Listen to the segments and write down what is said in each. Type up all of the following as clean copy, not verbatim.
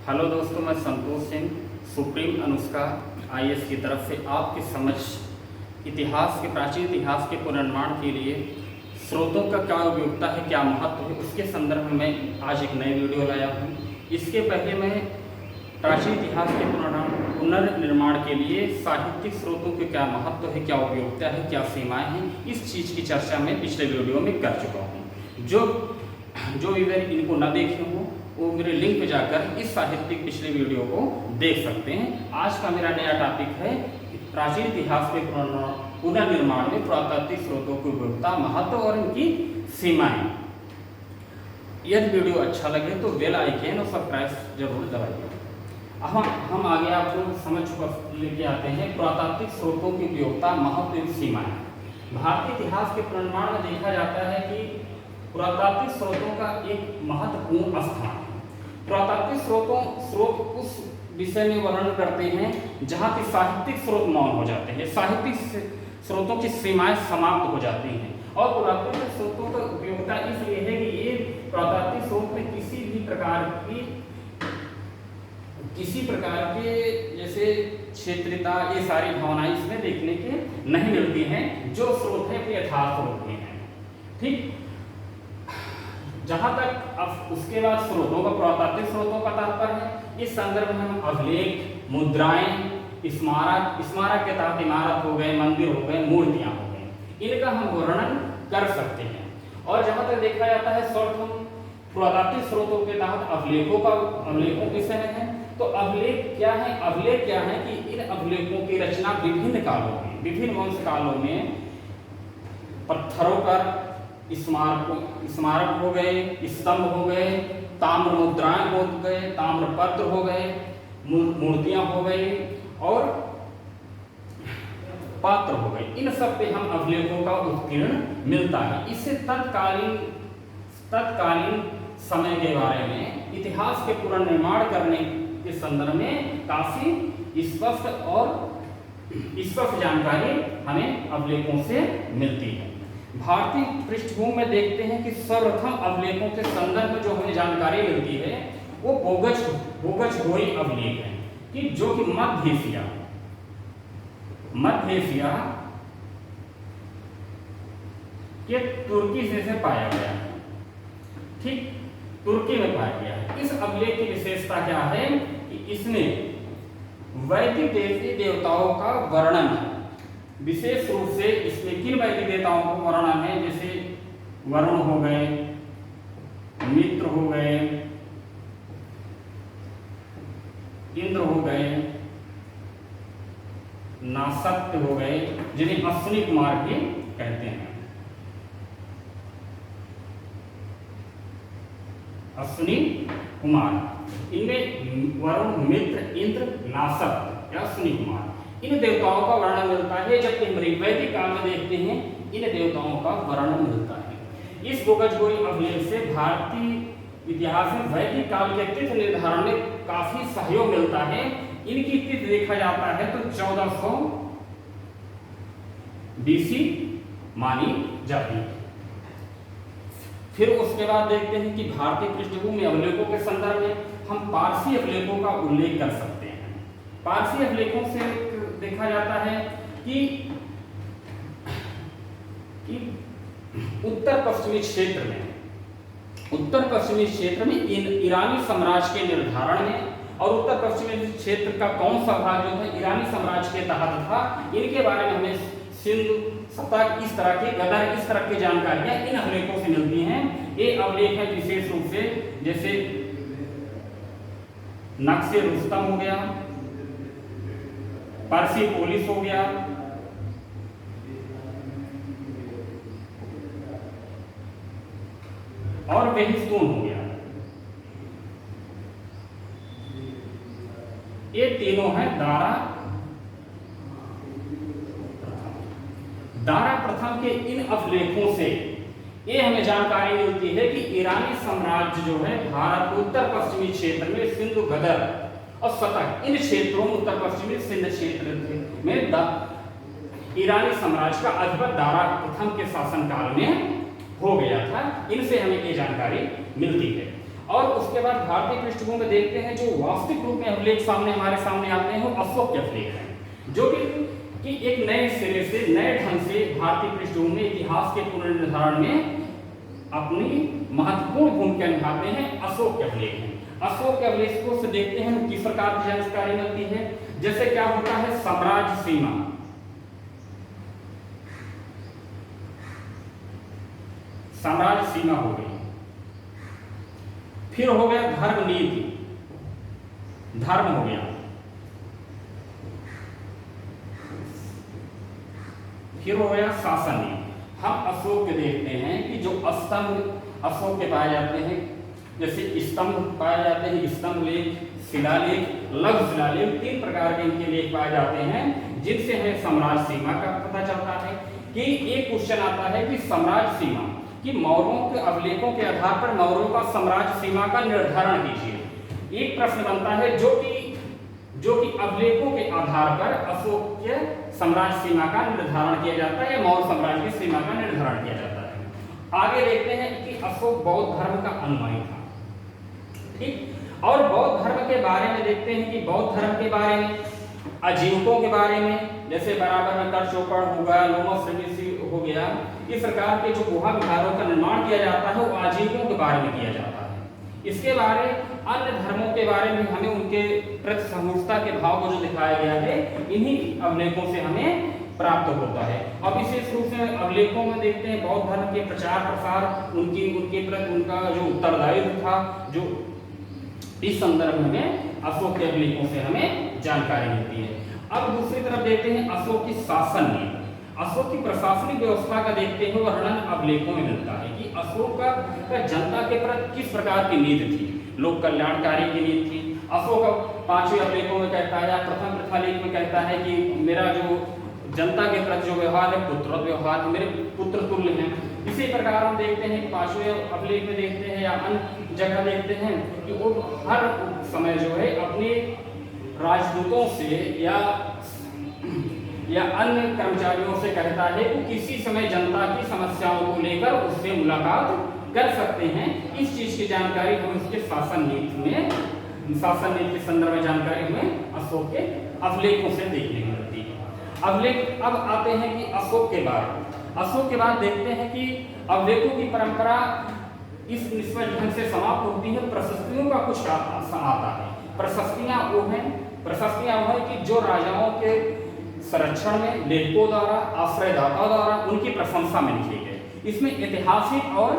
Hello दोस्तों, मैं Santosh Singh supreme Anushka IAS की तरफ से आपके समक्ष प्राचीन इतिहास के पुनर्निर्माण के लिए स्रोतों का क्या उपयोगिता है, क्या महत्व है, उसके संदर्भ में मैं आज एक नई वीडियो लाया हूँ। इसके पहले मैं प्राचीन इतिहास के पुनर्निर्माण के लिए साहित्यिक स्रोतों के क्या महत्व है, क्या उपयोगिता है, क्या सीमाएँ हैं, इस चीज़ की चर्चा मैं पिछले वीडियो में कर चुका हूँ। जो व्यूअर इनको न देखे हों वो मेरे लिंक पे जाकर इस साहित्यिक पिछले वीडियो को देख सकते हैं। आज का मेरा नया टॉपिक है प्राचीन इतिहास के पुनर्निर्माण में पुरातात्विक स्रोतों की उपयोगिता, महत्व और इनकी सीमाएं। यदि वीडियो अच्छा लगे तो बेल आइकन और सब्सक्राइब जरूर दबाइए। हम आगे आपको समझ लेके आते हैं पुरातात्विक स्रोतों की उपयोगिता, महत्व और सीमाएं। भारतीय इतिहास के पुनर्निर्माण में देखा जाता है कि पुरातात्विक स्रोतों का एक महत्वपूर्ण स्थान है। पुरातात्विक स्रोत उस विषय में वर्णन करते हैं जहाँ के साहित्यिक स्रोत मौन हो जाते हैं, साहित्यिक स्रोतों की सीमाएं समाप्त हो जाती हैं। और पुरातात्विक स्रोतों का उपयोगिता इसलिए है कि ये पुरातात्विक स्रोत में किसी प्रकार के जैसे क्षेत्रीयता, ये सारी भावनाएं इसमें देखने के नहीं मिलती हैं, जो स्रोत है अपने यथार्थ स्रोत में है। ठीक, जहां तक अब उसके बाद स्रोतों का पुरातात्विक स्रोतों का तात्पर्य है, इस संदर्भ में हम अभिलेख, मुद्राएं, स्मारक के तहत इमारत हो गए, मंदिर हो गए, मूर्तियां हो गई, इनका हम वर्णन कर सकते हैं। और जहां तक देखा जाता है स्रोत, हम पुरातात्विक स्रोतों के तहत अभिलेखों के विषय में है। तो अभिलेख क्या है कि इन अभिलेखों की रचना विभिन्न कालों में, विभिन्न वंश कालों में पत्थरों पर स्मारक हो गए, स्तंभ हो गए, ताम्र मुद्राएं हो गए, ताम्र पत्र हो गए, मूर्तियां हो गई और पात्र हो गए, इन सब पे हम अभिलेखों का उत्कीर्ण मिलता है। इससे तत्कालीन समय के बारे में, इतिहास के पुनर्निर्माण करने के संदर्भ में काफी स्पष्ट जानकारी हमें अभिलेखों से मिलती है। भारतीय पृष्ठभूमि में देखते हैं कि सर्वप्रथम अभिलेखों के संदर्भ में जो हमें जानकारी मिलती है वो बोगजघोरी अभिलेख है, कि जो कि मध्य एशिया के तुर्की से पाया गया है। ठीक, तुर्की में पाया गया है। इस अभिलेख की विशेषता क्या है कि इसमें वैदिक देवी देवताओं का वर्णन है। विशेष रूप से इसमें किन वैदिक देवताओं को वर्णन है, जैसे वरुण हो गए, मित्र हो गए, इंद्र हो गए, नासत्य हो गए, जिन्हें अश्विनी कुमार भी कहते हैं। अश्विनी कुमार, इनमें वरुण, मित्र, इंद्र, नासत्य या अश्विनी कुमार, इन देवताओं का वर्णन मिलता है। जबकि हम वैदिक काल में देखते हैं इन देवताओं का वर्णन मिलता है। इस बोगजघोरी अभिलेख से भारतीय इतिहास में वैदिक काल के तिथि निर्धारण में काफी सहयोग मिलता है। इनकी तिथि देखा जाता है तो 1400 BC मानी जाती है। फिर उसके बाद देखते हैं कि भारतीय पृष्ठभूमि में अभिलेखों के संदर्भ में हम पारसी अभिलेखों का उल्लेख कर सकते हैं। पारसी अभिलेखों से देखा जाता है कि उत्तर पश्चिमी क्षेत्र में ईरानी साम्राज्य के निर्धारण में, और उत्तर पश्चिमी क्षेत्र का कौन सा भाग जो था ईरानी साम्राज्य के तहत था, इनके बारे में हमें सिंधु सत्ता, इस तरह के गदर, इस तरह की जानकारियां इन अभिलेखों से मिलती हैं। ये अभिलेख है विशेष रूप से, जैसे नक्शे रुस्तम हो गया, पर्सिपोलिस हो गया, और बेहिस्तून हो गया। ये तीनों हैं दारा प्रथम के इन अभिलेखों से ये हमें जानकारी मिलती है कि ईरानी साम्राज्य जो है भारत उत्तर पश्चिमी क्षेत्र में सिंधु गदर और सतक, इन क्षेत्रों में उत्तर पश्चिमी सिंध क्षेत्र में ईरानी साम्राज्य का अधिपति दारा प्रथम के शासनकाल में हो गया था। इनसे हमें ये जानकारी मिलती है। और उसके बाद भारतीय पृष्ठभूमि में देखते हैं जो वास्तविक रूप में अभिलेख हमारे सामने आते हैं वो अशोक के अभिलेख हैं, जो कि एक नए सिरे से नए ढंग से भारतीय पृष्ठभूमि में इतिहास के पुनर्निर्धारण में अपनी महत्वपूर्ण भूमिका निभाते हैं। अशोक के अभिलेख हैं। अशोक के अभिलेखों से देखते हैं किस प्रकार की जानकारी मिलती है। जैसे क्या होता है, साम्राज्य सीमा, साम्राज्य सीमा हो गई, फिर हो गया धर्म नीति, धर्म हो गया, फिर हो गया शासन नीति। हम अशोक के देखते हैं कि जो स्तंभ अशोक के पाए जाते हैं, जैसे स्तंभ पाए जाते हैं, स्तंभ लेख, शिलालेख, लघु शिलालेख, 3 प्रकार के इनके लेख पाए जाते हैं, जिनसे हमें साम्राज्य सीमा का पता चलता है। कि एक क्वेश्चन आता है कि साम्राज्य सीमा कि मौर्यों के अभिलेखों के आधार पर मौर्यों का साम्राज्य सीमा का निर्धारण कीजिए। एक प्रश्न बनता है जो कि अभिलेखों के आधार पर अशोक के साम्राज्य सीमा का निर्धारण किया जाता है या मौर्य साम्राज्य की सीमा का निर्धारण किया जाता है। आगे देखते हैं कि अशोक बौद्ध धर्म का अनुयायी था, ठीक। और बौद्ध धर्म के बारे में देखते हैं कि बौद्ध धर्म के बारे में, आजीविकों के बारे में, जैसे बराबर में कर चौपड़ हो गया, लोमस ऋषि हो गया, इस प्रकार के जो गुहा विहारों का निर्माण किया जाता है वो आजीविकों के बारे में किया जाता है। इसके बारे अन्य धर्मों के बारे में हमें उनके प्रति सहिष्णुता के भाव को जो दिखाया गया है इन्हीं अभिलेखों से हमें प्राप्त होता है। अब विशेष रूप से अभिलेखों में देखते हैं बौद्ध धर्म के प्रचार प्रसार, उनके प्रति उनका जो उत्तरदायित्व था, जो इस संदर्भ में अशोक के अभिलेखों से हमें जानकारी मिलती है। अब दूसरी तरफ देखते हैं अशोक की शासन नीति। अशोक की प्रशासनिक व्यवस्था का देखते हैं वर्णन अभिलेखों में मिलता है कि अशोक का जनता के प्रति किस प्रकार की नीति थी, लोक कल्याणकारी की नीति थी। अशोक 5वें अभिलेखों में कहता है या प्रथम प्रथालेख में कहता है कि मेरा जो जनता के प्रति जो व्यवहार है पुत्र व्यवहार, मेरे पुत्र तुल्य हैं। इसी प्रकार हम देखते हैं 5वें अभिलेख में देखते हैं या अन्य जगह देखते हैं कि वो हर समय जो है अपने राजदूतों से या अन्य कर्मचारियों से कहता है कि किसी समय जनता की समस्याओं को लेकर उससे मुलाकात कर सकते हैं। इस चीज की जानकारी हमें उसके शासन नीति के संदर्भ में जानकारी हमें अशोक के अभिलेखों से देखने को मिलती है। अभिलेख अब आते हैं कि अशोक के बाद देखते हैं कि अभिलेखों की परंपरा इस निष्पक्ष ढंग से समाप्त होती है। प्रशस्तियों का कुछ आता है। प्रशस्तियां वो हैं कि जो राजाओं के संरक्षण में लेखकों द्वारा, आश्रयदाताओं द्वारा उनकी प्रशंसा में लिखे गए। इसमें ऐतिहासिक और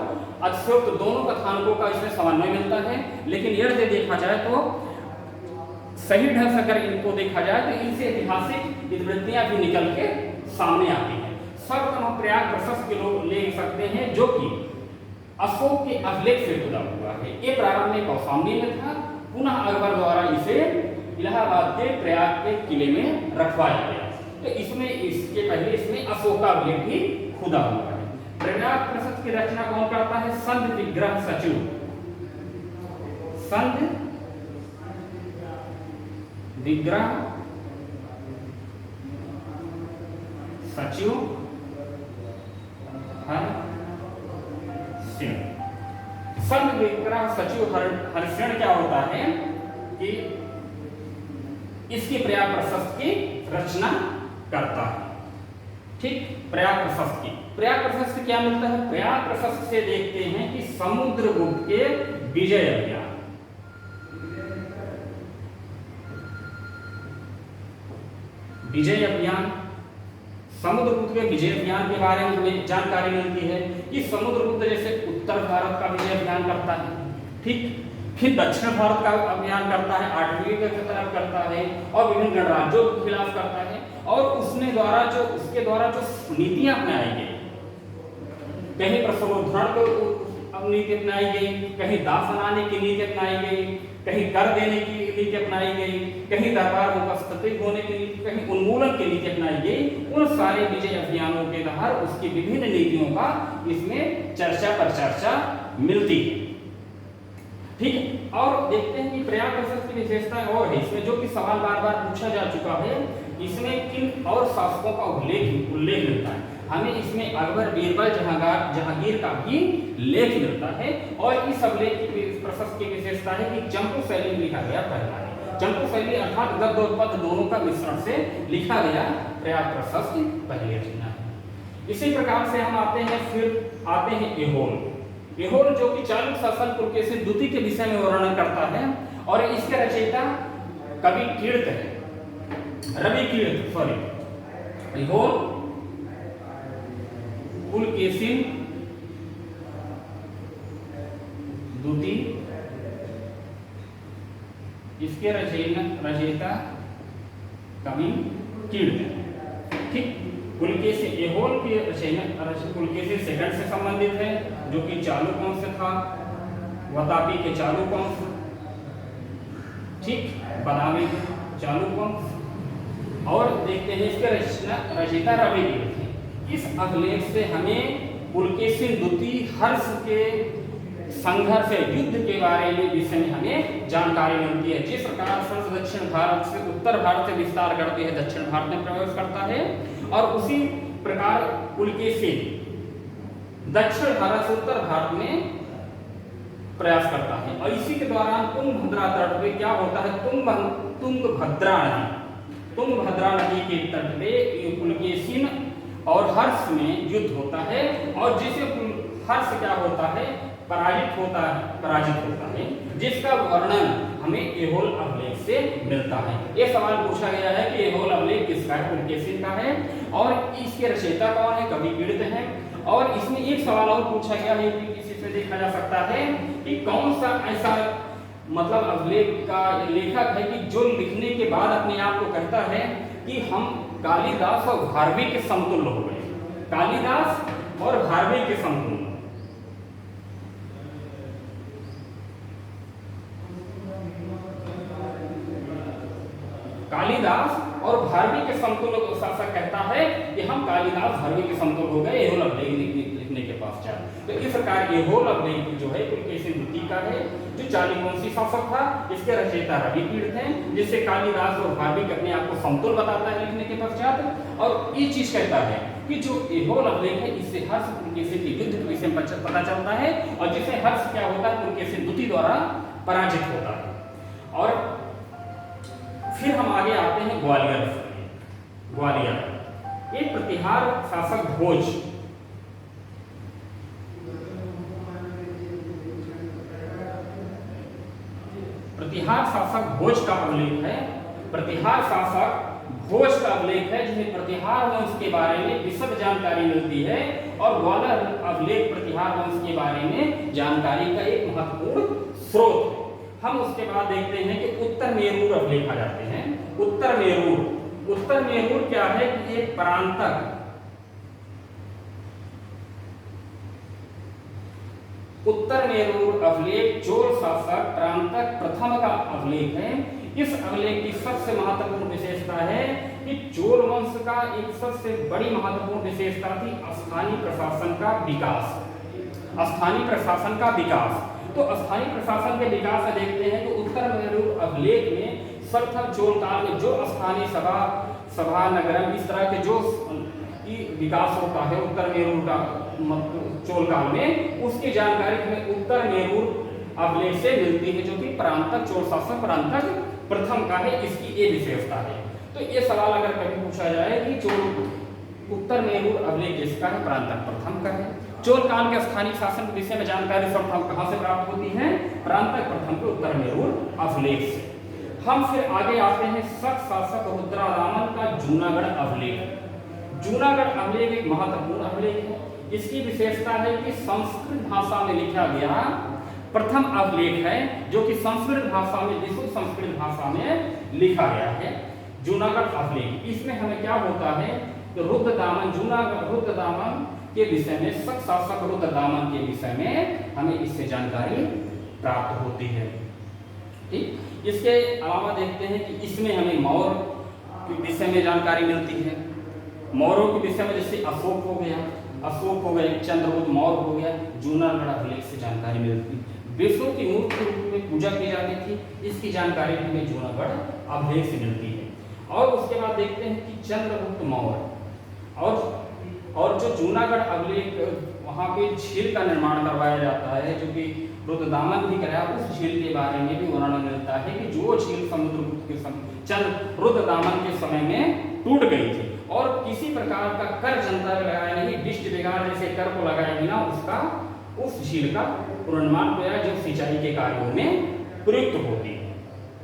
अतिशयोक्त दोनों कथानकों का इसमें समन्वय मिलता है। लेकिन यदि देखा जाए तो सही ढंग से अगर इनको देखा जाए तो इनसे ऐतिहासिक वृत्तियां भी निकल के सामने आती हैं। सर्वप्रथम हम प्रयाग प्रशस्त के लोग ले सकते हैं जो कि अशोक के अभिलेख से जुड़ा हुआ है। ये प्रारंभ में कौशाम्बी में था, पुनः अकबर द्वारा इसे इलाहाबाद के प्रयाग के किले में रखवाया गया। तो इसके पहले इसमें अशोक का अभिलेख भी खुदा हुआ है। प्रयाग प्रशस्त की रचना कौन करता है? संत विग्रह सचिव, संत विग्रह सचिव हरसिंह। संत विग्रह सचिव हरसिंह क्या होता है कि इसकी प्रयाग प्रशस्त की रचना करता है, ठीक। प्रयाग प्रशस्त क्या मिलता है? प्रयाग प्रशस्त से देखते हैं कि समुद्रगुप्त के विजय अभियान, समुद्रगुप्त के विजय अभियान के बारे में हमें जानकारी मिलती है कि समुद्रगुप्त जैसे उत्तर भारत का विजय अभियान करता है, ठीक। फिर दक्षिण भारत का अभियान करता है, आठवीं के तरफ करता है और विभिन्न गणराज्यों के खिलाफ करता है। और उसके द्वारा जो नीतियां अपनाई गई, कहीं प्रसवोद्धरण को नीति अपनाई गई, कहीं दास बनाने की नीति अपनाई गई, कहीं कर देने की नीति अपनाई गई, कहीं दरबार में उपस्थित होने की नीति, कहीं उन्मूलन की नीति अपनाई गई। उन सारे विजय अभियानों के तहत उसकी विभिन्न नीतियों का इसमें चर्चा मिलती है, ठीक है। और देखते हैं कि प्रयाग प्रशस्त की विशेषता और है इसमें, जो कि सवाल बार बार पूछा जा चुका है, इसमें किन और शासकों का उल्लेख मिलता है। हमें इसमें अकबर, बीरबल, जहांगीर का भी लेख मिलता है। और इस अभिलेख की प्रशस्त की विशेषता है कि चंपू शैली में लिखा गया पहला है। चंपू शैली अर्थात गद्य और पद्य दोनों का मिश्रण से लिखा गया पर्याप्त प्रशस्त पहली रचना है। इसी प्रकार से हम फिर आते हैं एहोल। एहोल जो कि चालुक्य शासन पुलकेशिन द्वितीय के विषय में वर्णन करता है और इसके रचयिता कवि कीर्त है, रवि कीर्त, सॉरी। एहोल पुलकेशिन द्वितीय, इसके रचयिता कवि कीर्त है। ठीक, पुलकेशिन एहोल के रचयिता पुलकेशिन सेकंड से संबंधित है जो कि चालुक्य वंश से था, वातापी के चालुक्य वंश, ठीक, बदामी चालुक्य वंश। और देखते हैं इसके रचयिता रवि कीर्त है। इस अभिलेख से हमें पुलकेशिन द्वितीय हर्ष के संघर्ष युद्ध के बारे में विषय में हमें जानकारी मिलती है। जिस प्रकार हर्ष दक्षिण भारत से उत्तर भारत से विस्तार करते हैं, दक्षिण भारत में प्रवेश करता है, और उसी प्रकार पुलकेशिन दक्षिण भारत से उत्तर भारत में प्रयास करता है। और इसी के दौरान तुंगभद्रा तट पे क्या होता है, तुंगभद्रा नदी के तट पे पुलकेशिन और हर्ष में युद्ध होता है, और जिसे हर्ष क्या होता है, पराजित होता है, जिसका वर्णन हमें एहोल अभिलेख से मिलता है। यह सवाल पूछा गया है कि एहोल अभिलेख किसका है, पुलकेशिन का है, और इसके रचयिता कौन है, कवि कीर्त है। और इसमें एक सवाल और पूछा गया है कि किसी से देखा जा सकता है कि कौन सा ऐसा मतलब अभिलेख का लेखक है कि जो लिखने के बाद अपने आप को कहता है कि हम कालिदास और भारवी के समतुल्य हो गए, कालिदास और भारवी के समतुल्य। कालिदास और भारवी के समतुल्य को शासक कहता है कि हम कालिदास भारवी के समतुल्य हो गए एहोल अभिलेख लिखने के पश्चात। तो इस प्रकार एहोल अभिलेख जो है पुलकेशिन द्वितीय का है, जो चालुक्य वंशी शासक था। इसके रचयिता रवि कीर्त हैं, जिससे कालिदास और भारवी अपने आप को समतुल्य बताता है लिखने के पश्चात। और ये चीज कहता है कि जो एहोल अभिलेख है इससे हर्ष पुलकेशिन के युद्ध के विषय में पता चलता है, और जिसे हर्ष क्या होता है, पुलकेशिन द्वितीय द्वारा पराजित होता है। और फिर हम आगे आते हैं ग्वालियर। एक प्रतिहार शासक भोज, प्रतिहार शासक भोज का अभिलेख है। प्रतिहार शासक भोज का अभिलेख है जिसमें प्रतिहार वंश के बारे में विशद जानकारी मिलती है, और ग्वालियर अभिलेख प्रतिहार वंश के बारे में जानकारी का एक महत्वपूर्ण स्रोत है। हम उसके बाद देखते हैं कि उत्तर मेरूर अभिलेख आ जाते हैं। उत्तर मेरूर क्या है कि एक प्रांतक, उत्तर मेरूर अभिलेख चोल शासक प्रांतक प्रथम का अभिलेख है। इस अभिलेख की सबसे महत्वपूर्ण विशेषता है कि चोल वंश का एक सबसे बड़ी महत्वपूर्ण विशेषता थी स्थानीय प्रशासन का विकास। स्थानीय प्रशासन का विकास, तो स्थानीय प्रशासन के विकास में देखते हैं कि उत्तर मेरूर अभिलेख में सर्वप्रथम चोल काल में जो स्थानीय सभा नगरम इस तरह के जो विकास होता है उत्तर मेरूर का चोल काल में, उसकी जानकारी हमें उत्तर मेरूर अभिलेख से मिलती है, जो कि प्रांतक चोल शासक प्रांतक प्रथम का है। इसकी ये विशेषता है। तो ये सवाल अगर कभी पूछा जाए कि चोल उत्तर मेरूर अभिलेख किसका है, प्रांतक प्रथम का है। चोल काल के स्थानीय शासन के विषय में जानकारी सर्वप्रथम कहां से प्राप्त होती है, प्रांतक प्रथम के उत्तर मेरूर अभिलेख से। हम फिर आगे आते हैं शक शासक रुद्रदामन का जूनागढ़ अभिलेख। जूनागढ़ अभिलेख एक महत्वपूर्ण अभिलेख है। इसकी विशेषता है कि संस्कृत भाषा में लिखा गया प्रथम अभिलेख है, जो कि संस्कृत भाषा में, विशुद्ध संस्कृत भाषा में लिखा गया है, जूनागढ़ अभिलेख। इसमें हमें क्या होता है कि रुद्रदामन, जूनागढ़ रुद्रदामन के विषय में, शक शासक रुद्रदामन के विषय में हमें इससे जानकारी प्राप्त होती है। ठीक, इसके अलावा देखते हैं कि इसमें हमें मौर्य के विषय में जानकारी मिलती है। मौर्यों के विषय में जैसे अशोक हो गया, चंद्रगुप्त मौर्य हो गया, जूनागढ़ अभिलेख से जानकारी मिलती है। विष्णु की मूर्ति के रूप में पूजा की जाती थी, इसकी जानकारी हमें जूनागढ़ अभिलेख से मिलती है। और उसके बाद देखते हैं कि चंद्रगुप्त मौर्य और और जो जूनागढ़ अभिलेख वहाँ पे झील का निर्माण करवाया जाता है, जो कि रुद्रदामन भी कराया, उस झील के बारे में भी वर्णन मिलता है कि जो झील समुद्रगुप्त के समय चंद रुद्रदामन के समय में टूट गई थी और किसी प्रकार का कर जनता ने लगाया नहीं, दिष्ट बेगार जैसे कर को लगाया बिना उसका उस झील का पुनर्निर्माण किया जो सिंचाई के कार्यों में प्रयुक्त होती है।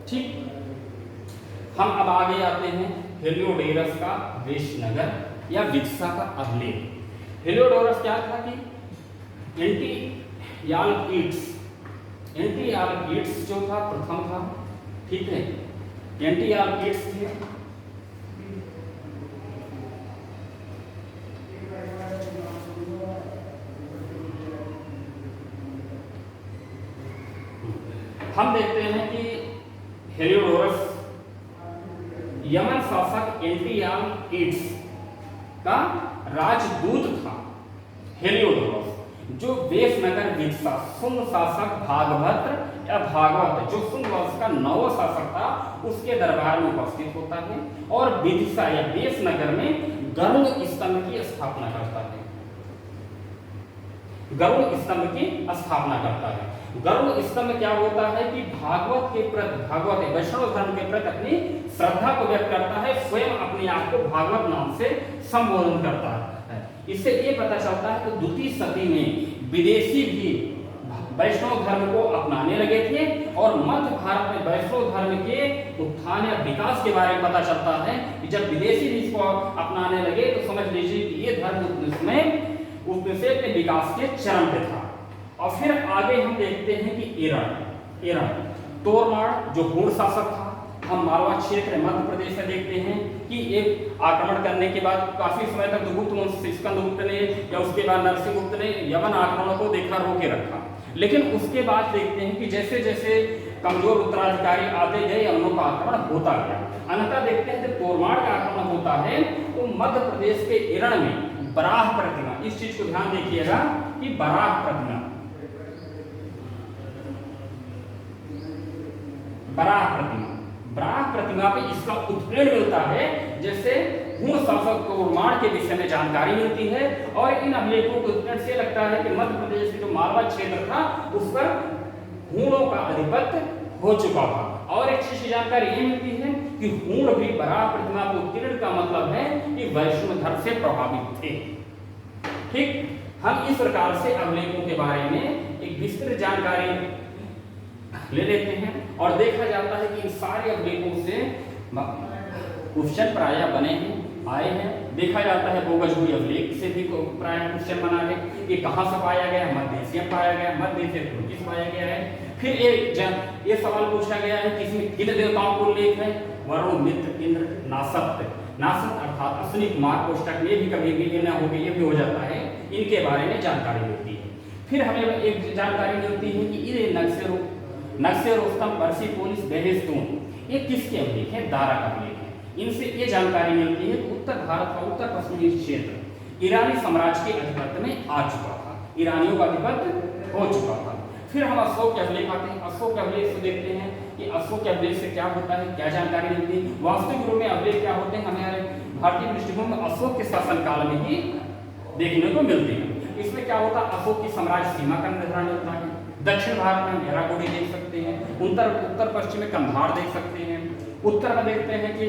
ठीक, हम अब आगे आते हैं हेलियोडोरस का वेशनगर या विदिशा का अभिलेख। हेलियोडोरस क्या था कि एंटियालकीड्स जो था प्रथम था, ठीक है, एंटियालकीड्स थे, हम देखते हैं कि हेलियोडोरस यमन शासक एंटियालकीड्स का राजदूत था। हेलियोडोरस जो वेशनगर विदिशा शुंग शासक भागभद्र या भागवत जो शुंग वंश का नौवां शासक था उसके दरबार में उपस्थित होता है और विदिशा या वेशनगर में गरुड़ स्तंभ की स्थापना करता है। गरुड़ स्तंभ की स्थापना करता है। गरुड़ स्तंभ क्या होता है कि भागवत के प्रति, भागवत वैष्णव धर्म के प्रति अपनी श्रद्धा को व्यक्त करता है, स्वयं अपने आप को भागवत नाम से संबोधन करता है। इससे ये पता चलता है कि द्वितीय सदी में विदेशी भी वैष्णव धर्म को अपनाने लगे थे और मध्य भारत में वैष्णव धर्म के उत्थान या विकास के बारे में पता चलता है कि जब विदेशी भी इसको अपनाने लगे तो समझ लीजिए कि ये धर्म उसमें अपने विकास के चरम पे था। और फिर आगे हम देखते हैं कि ईरान तोरमाड़ जो हुण शासक था। हम मालवा क्षेत्र मध्य प्रदेश में देखते हैं कि एक आक्रमण करने के बाद काफी समय तक तो गुप्त वंश स्कंदगुप्त ने या उसके बाद नरसिंहगुप्त ने यमन आक्रमण को देखा, रोके रखा, लेकिन उसके बाद देखते हैं कि जैसे जैसे कमजोर उत्तराधिकारी आते गए यमनों का आक्रमण होता गया। अनंतर देखते हैं जब तोरमाड़ का आक्रमण होता है तो मध्य प्रदेश के ईरान में बराह प्रतिमा, इस चीज को ध्यान देखिएगा कि बराह प्रतिमा बराह प्रतिमा पे इसका उत्प्रेरण मिलता है। जैसे हुण शासक तोरमाड़ के विषय में जानकारी मिलती है और इन अभिलेखों के उत्प्रेरण से लगता है कि मध्य प्रदेश के जो मालवा क्षेत्र था उस पर हुणों का आधिपत्य हो चुका था। और एक चीज की जानकारी ये मिलती है कि हुण भी बराह प्रतिमा के उत्कीर्ण का मतलब है कि वैष्णव धर्म से प्रभावित थे। ठीक, हम इस प्रकार से अभिलेखों के बारे में एक विस्तृत जानकारी ले लेते हैं और देखा जाता है कि इन सारे अभिलेखों से क्वेश्चन प्राय बने हैं, आए हैं। देखा जाता है बोगजहुई अभिलेख से भी प्राय क्वेश्चन बना है कि कहाँ से पाया गया, मध्य एशिया पाया गया, मध्य एशिया तुर्की पाया गया है। फिर ये सवाल पूछा गया है कि इसमें किन देवताओं को उल्लेख है, वरुण, मित्र, इंद्र, नासत अर्थात अश्विनी कुमार, कोष्टक में भी कभी भी न हो ये भी हो जाता है, इनके बारे में जानकारी मिलती है। फिर हमें एक जानकारी मिलती है कि ये नक्शे रोस्तम, पर्सिपोलिस, बेहेस्तून ये किसके अभिलेख हैं, दारा का अभिलेख है। इनसे ये जानकारी मिलती है कि उत्तर भारत का उत्तर पश्चिमी क्षेत्र ईरानी साम्राज्य के अधिपत्य में आ चुका था, ईरानियों का अधिपत्य हो चुका था। फिर हम अशोक के अभिलेख आते हैं। अशोक के अभिलेख से देखते हैं कि अशोक के अभिलेख से क्या होता है, क्या जानकारी मिलती है। वास्तविक रूप में अभिलेख क्या होते हैं हमारे भारतीय दृष्टिकोण में अशोक के शासन काल में ही देखने को मिलते हैं। इसमें क्या होता है, अशोक की साम्राज्य सीमा का निर्धारण होता है। दक्षिण भारत में घेराकोडी देख सकते हैं, उत्तर पश्चिम में कंधार देख सकते हैं, उत्तर में देखते हैं कि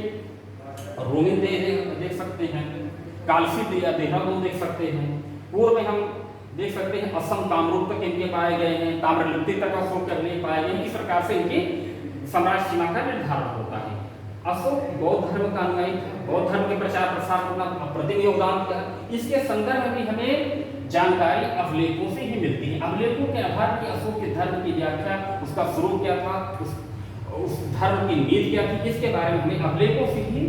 रोमिन देख सकते हैं, कालसी या देहरादून देख सकते हैं, पूर्व में हम देख सकते हैं असम कामरूप तक इनके पाए गए हैं, ताम्रलिप्ति तक अशोक के अभिलेख पाए गए हैं। इस प्रकार से इनकी साम्राज्य सीमा का निर्धारण होता है। अशोक बौद्ध धर्म का अनुयायी था, बौद्ध धर्म के प्रचार प्रसार में अपना अप्रतिम योगदान किया। इसके संदर्भ में भी हमें जानकारी अभिलेखों से ही मिलती है। अभिलेखों के आधार पर अशोक के धर्म की व्याख्या, उसका स्वरूप क्या था, उस धर्म की नीति क्या थी, इसके बारे में हमें अभिलेखों से ही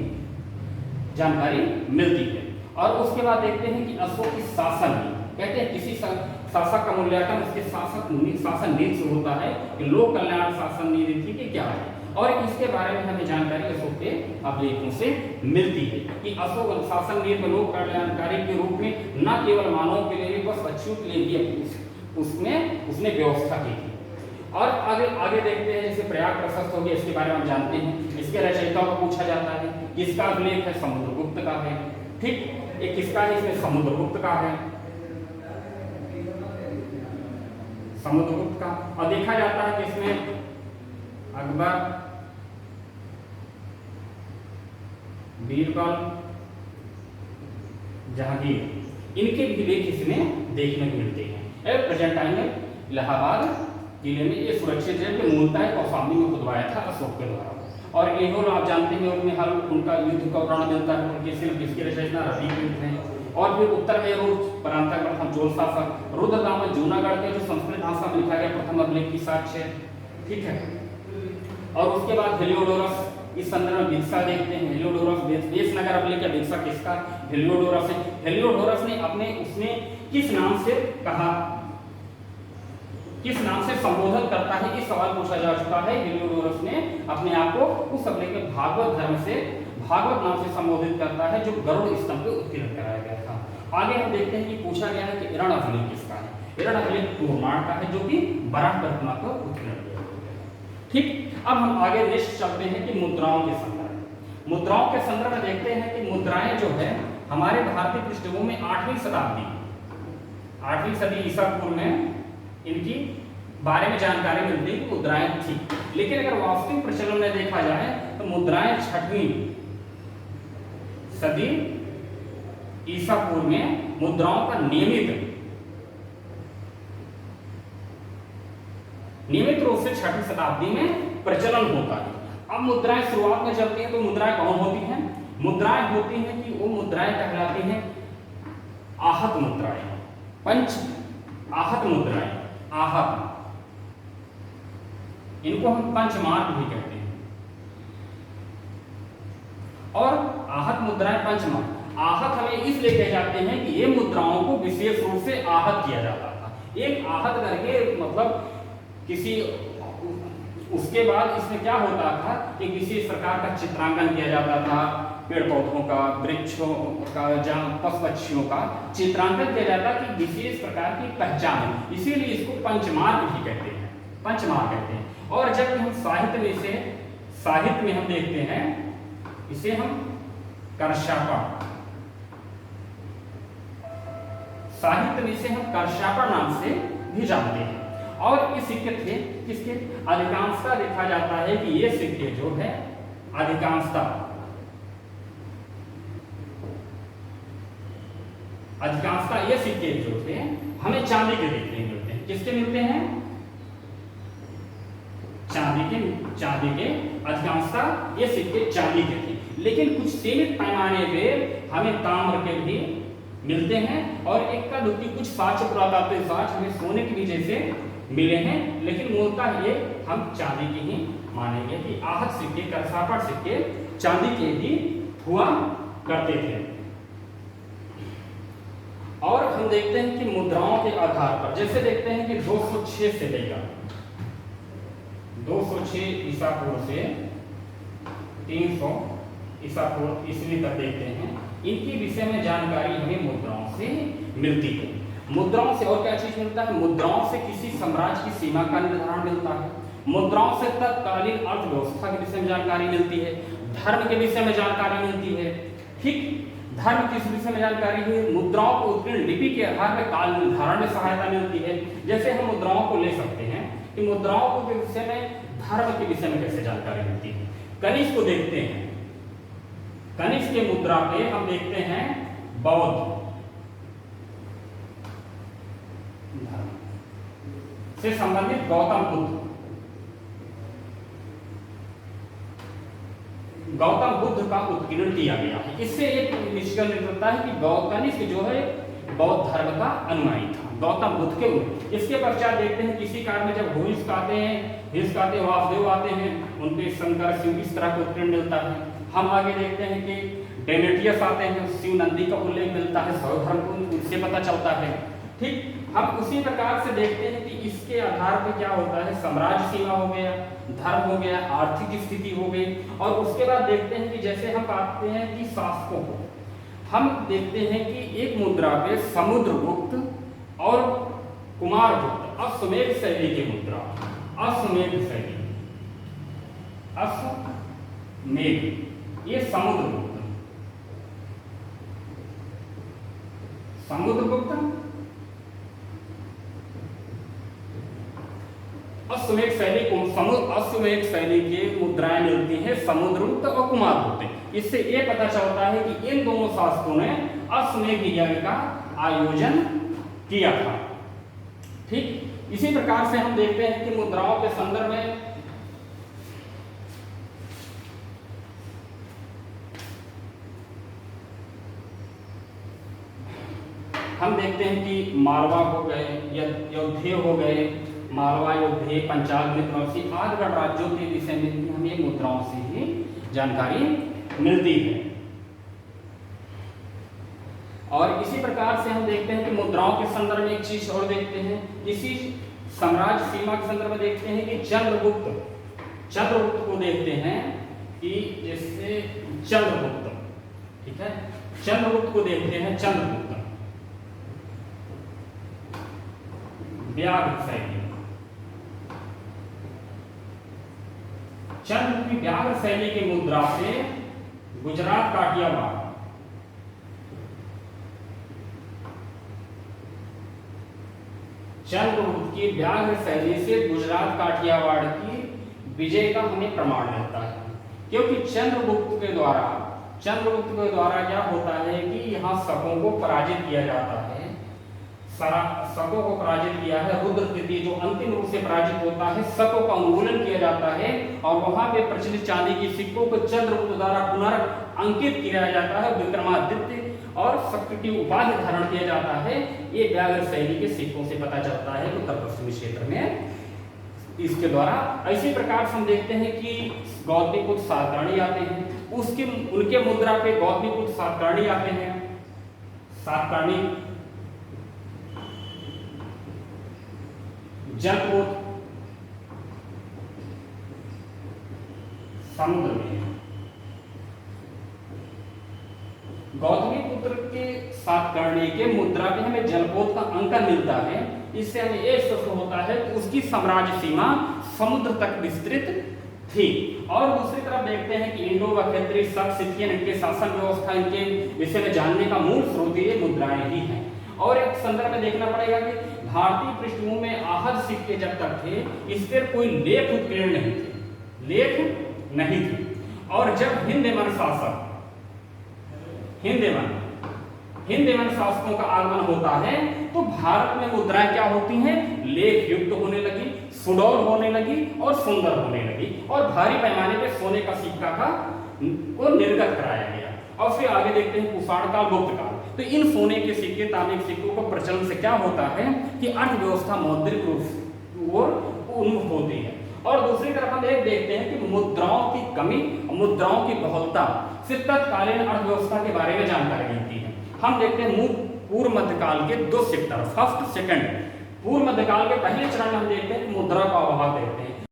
जानकारी मिलती है। और उसके बाद देखते हैं कि अशोक की शासन नीति, कहते हैं किसी शासक का मूल्यांकन उसके शासन नीति से होता है कि लोक कल्याण शासन नीति थी कि क्या है। और इसके बारे में हमें जानकारी अशोक के अभिलेखों से मिलती है कि अशोक शासन नीति में लोक कल्याणकारी के रूप में न केवल मानवों के लिए बस पक्षियों के लिए भी उसने व्यवस्था की थी। और आगे देखते हैं जैसे प्रयाग प्रशस्त हो गया, इसके बारे में हम जानते हैं। इसके रचयिताओं को पूछा जाता है, किसका अभिलेख है, समुद्रगुप्त का है। ठीक, एक किसका है, इसमें समुद्रगुप्त का है, समुद्रगुप्त का। और देखा जाता है कि इसमें अकबर, बीरबल, जहांगीर, इनके भी लेख इसमें देखने को मिलते हैं। प्रेजेंट टाइम में इलाहाबाद जिले में ये सुरक्षित है कि मूलतः कौशाम्बी में खुदवाया था अशोक के द्वारा। और एहोल आप जानते हैं उनमें हर उनका युद्ध का उदाहरण मिलता है, उनके सिर्फ किसकी रचना, रवि के हैं। और फिर उत्तर में रूप परांतक प्रथम चोल शासक, रुद्रदामन जूनागढ़ के जो संस्कृत भाषा में लिखा गया प्रथम अभिलेख की साक्ष्य, ठीक है। और उसके बाद हेलियोडोरस, इस संदर्भ में भिक्षा देखते हैं, हेलियोडोरस वेशनगर अभिलेख, भिक्षा किसका, हेलियोडोरस है। हेलियोडोरस ने अपने उसने किस नाम से कहा, किस नाम से संबोधन करता है, इस सवाल पूछा जा चुका है। हेलियोडोरस ने अपने आप को उस अभिलेख में भागवत धर्म से, भागवत नाम से संबोधित करता है, जो गरुड़ स्तंभ पे उत्कीर्ण कराया गया था। आगे हम देखते हैं कि पूछा गया है कि इरण अभिलेख किसका है। इरण अभिलेख तोरमाड़ का है, जो कि बराह प्रतिमा को उत्कीर्ण किया गया है, ठीक। अब हम आगे नेक्स्ट चलते हैं कि मुद्राओं के संदर्भ। मुद्राओं के संदर्भ में देखते हैं कि मुद्राएं जो है हमारे भारतीय पृष्ठभूमि में 8वीं शताब्दी, 8वीं सदी ईसा पूर्व में इनकी बारे में जानकारी मिलती है कि मुद्राएं थी। लेकिन अगर वास्तविक प्रचलन में देखा जाए तो मुद्राएं 6वीं सदी ईसा पूर्व में मुद्राओं का नियमित रूप से 6वीं शताब्दी में प्रचलन होता है। अब मुद्राएं शुरुआत में चलती हैं तो मुद्राएं कौन होती हैं? मुद्राएं होती हैं कि वो मुद्राएं कहलाती हैं आहत मुद्राएं, पंच आहत मुद्राएं, आहत, इनको हम पंचमार्क भी कहते हैं। और आहत मुद्राएं पंचमार्क, आहत हमें इसलिए कहे जाते हैं कि ये मुद्राओं को विशेष रूप से आहत किया जाता था। एक आहत करके मतलब किसी, उसके बाद इसमें क्या होता था कि किसी प्रकार का चित्रांकन किया जाता था, पेड़ पौधों का, वृक्षों का, जहाँ पशु पक्षियों का चित्रांकन किया जाता कि विशेष प्रकार की पहचान है, इसीलिए इसको पंचमार्क भी कहते हैं, पंचमार्क कहते हैं। और जब हम साहित्य में हम देखते हैं, इसे हम कर्षापण, साहित्य में इसे हम कर्षापण नाम से भी जानते हैं। और ये सिक्के थे किसके? अधिकांशतः देखा जाता है कि ये सिक्के जो है अधिकांशतः ये सिक्के जो थे हमें चांदी के देखने मिलते हैं। किसके मिलते हैं? चांदी के अधिकांशतः ये सिक्के चांदी के थे। लेकिन कुछ सीमित पैमाने पे हमें ताम्र के भी मिलते हैं, और एक का दुखी कुछ साक्ष्य, पुरातात्विक साक्ष्य हमें सोने की वजह से मिले हैं। लेकिन मूलतः ये हम चांदी के ही मानेंगे कि आहत सिक्के, कर्षापण सिक्के चांदी के ही हुआ करते थे। और हम देखते हैं कि मुद्राओं के आधार पर, जैसे देखते हैं कि 206 से लेकर 206 ईसा पूर्व से 300 ईसा पूर्व ईस्वी तक देखते हैं, इनके विषय में जानकारी हमें मुद्राओं से मिलती है। मुद्राओं से और क्या चीज मिलता है? मुद्राओं से किसी साम्राज्य की सीमा का निर्धारण मिलता है, मुद्राओं से तत्कालीन अर्थव्यवस्था के विषय में जानकारी मिलती है, धर्म के विषय में जानकारी मिलती है, ठीक। धर्म किस विषय में जानकारी है? मुद्राओं को उत्कीर्ण लिपि के आधार पर काल निर्धारण में सहायता मिलती है। जैसे हम मुद्राओं को ले सकते हैं कि मुद्राओं के विषय में, धर्म के विषय में कैसे जानकारी मिलती है। कनिष्क को देखते हैं, कनिष्क के मुद्रा पे हम देखते हैं बौद्ध धर्म से संबंधित गौतम बुद्ध का उत्कीर्ण किया गया है। इससे एक निष्कर्ष निकलता है कि कनिष्क जो है बौद्ध धर्म का अनुयायी था, गौतम बुद्ध के। इसके पश्चात देखते हैं किसी काल में जब भूरिष्ठ आते हैं, वासुदेव आते हैं, उनके शंकर शिव इस तरह का उत्कीर्ण मिलता है। हम आगे देखते हैं कि डेमेट्रियस आते हैं, शिव नंदी का उल्लेख मिलता है, सौर धर्म को इससे पता चलता है, ठीक। हम उसी प्रकार से देखते हैं कि इसके आधार पर क्या होता है, साम्राज्य सीमा हो गया, धर्म हो गया, आर्थिक स्थिति हो गई। और उसके बाद देखते हैं कि जैसे हम पाते हैं कि शासकों को हम देखते हैं कि एक मुद्रा पे समुद्रगुप्त और कुमारगुप्त, अश्वमेध शैली की मुद्रा, अश्वमेध शैली, अश्वमेध, ये समुद्रगुप्त, समुद्रगुप्त, अश्वमेध शैली के मुद्राएं मिलती हैं समुद्रगुप्त और कुमारगुप्त। इससे ये पता चलता है कि इन दोनों शासकों ने अश्वमेध यज्ञ का आयोजन किया था। ठीक इसी प्रकार से हम देखते हैं कि मुद्राओं के संदर्भ में हम देखते हैं कि मालवा हो गए, योद्धे हो गए, मालवा, योद्धे, पंचाल, मित्रवंशी आदि गणराज्यों के विषय में भी हमें मुद्राओं से ही जानकारी मिलती है। और इसी प्रकार से हम देखते हैं कि मुद्राओं के संदर्भ में एक चीज और देखते हैं, इसी साम्राज्य सीमा के संदर्भ में देखते हैं कि चंद्रगुप्त को देखते हैं कि जैसे चंद्रगुप्त, ठीक है, चंद्रगुप्त को देखते हैं, चंद्रगुप्त व्याघ्र शैली, चंद्र की व्याघ्र शैली की मुद्रा से गुजरात काठियावाड़, चंद्रगुप्त की व्याघ्र शैली से गुजरात काठियावाड़ की विजय का हमें प्रमाण मिलता है। क्योंकि चंद्रगुप्त के द्वारा क्या होता है कि यहाँ शकों को पराजित किया जाता है, शकों को पराजित किया है, रुद्र तृतीय जो अंतिम रूप से पराजित होता है, शकों का उन्मूलन किया जाता है और वहां पे प्रचलित चांदी की सिक्कों को चंद्रगुप्त द्वारा पुनर्अंकित किया जाता है, विक्रमादित्य और शक की उपाधि धारण किया जाता है। ये व्याघ्र शैली के सिक्कों से पता चलता है उत्तर पश्चिमी क्षेत्र में इसके द्वारा। इसी प्रकार से हम देखते हैं कि गौतमीपुत्र सातकर्णी आते हैं, उनके मुद्रा पे गौतमीपुत्र सातकर्णी आते हैं, सातकर्णी जलपोत समुद्र में, गौतमीपुत्र के सातकर्णी के मुद्रा पे हमें जलपोत का अंकन मिलता है। इससे हमें यह स्पष्ट होता है कि उसकी साम्राज्य सीमा समुद्र तक विस्तृत थी। और दूसरी तरफ देखते हैं कि इंडो व क्षेत्रीय शक, सिथियन, इनके शासन व्यवस्था, इनके विषय में जानने का मूल स्रोत ये मुद्राएं ही हैं। और एक संदर्भ में देखना पड़ेगा कि भारतीय पृष्ठभूमि में आहत सिक्के जब तक थे इस पर कोई लेख उत्कीर्ण नहीं थे, और जब हिंदयवन शासकों का आगमन होता है तो भारत में मुद्राएं क्या होती हैं, लेख युक्त होने लगी, सुडौल होने लगी और सुंदर होने लगी, और भारी पैमाने पे सोने का सिक्का को निर्गत कराया गया। और फिर आगे देखते हैं कुषाण काल, गुप्त काल। तो इन सोने के सिक्के, तांबे के सिक्कों को प्रचलन से क्या होता है कि अर्थव्यवस्था मौद्रिक रूप से उन्मुख होती है। और दूसरी तरफ हम एक देखते हैं कि मुद्राओं की कमी, मुद्राओं की बहुलता से तत्कालीन अर्थव्यवस्था के बारे में जानकारी मिलती है। हम देखते हैं पूर्व मध्यकाल के दो सेक्टर, फर्स्ट सेकंड। पूर्व मध्यकाल के पहले चरण में हम देखते हैं मुद्रा का अभाव देखते हैं।